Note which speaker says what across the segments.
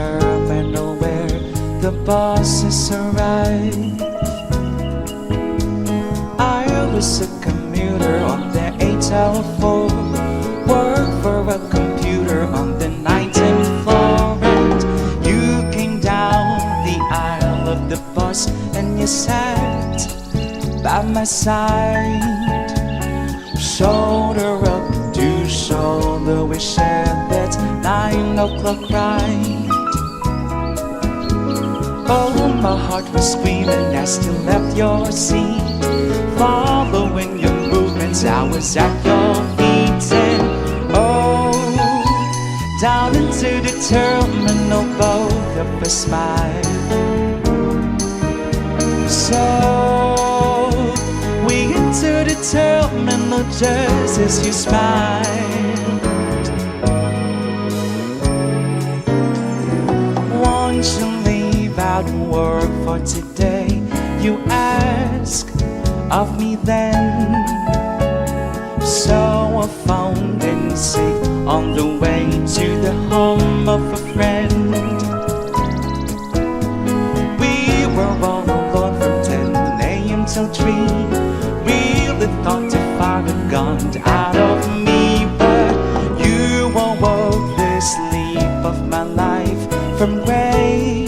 Speaker 1: terminal where the buses arrive. I was a commuter on the 804, work for a computer on the 19th floor, and you came down the aisle of the bus and you sat by my side, shoulder up to shoulder. We shared that 9 o'clock ride. Oh, my heart was screaming as you left your seat, following your movements. I was at your feet, and oh, down into the terminal both of us smiled. So we entered the terminal just as you smiled. Won't you leave out work for today? You ask of me then. So I found in safe on the way to the home of a friend. We were all alone from 10 a.m. till 3. Really thought the fire had gone out of me, but you awoke the sleep of my life from gray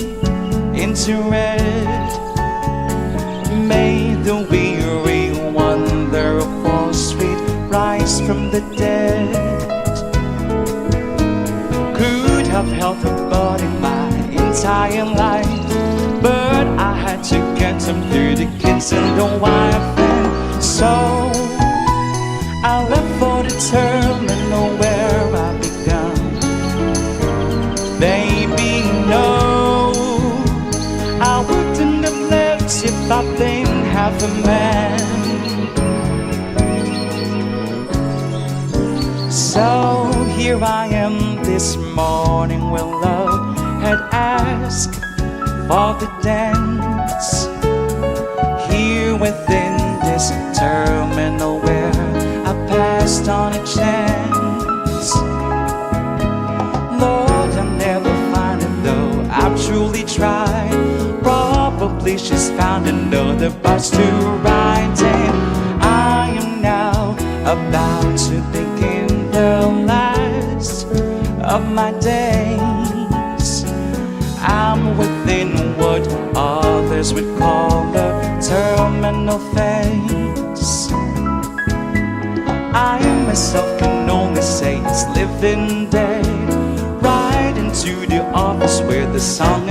Speaker 1: into red. Made the weary wonder for sweet rise from the dead. Could have held her body my entire life, but I had to get them through the kids and the wife. And so I left for the terminal where I began. Baby, no, I wouldn't have left if I didn't have a man. So here I am this morning where love had asked for the dance. Here within this terminal where I passed on a chance. Lord, I'll never find it though I've truly tried. Probably she's found another bus to ride, and I am now about to begin the last of my days. I'm within what others would call a terminal phase. I myself can only say it's living dead. Right into the office where the song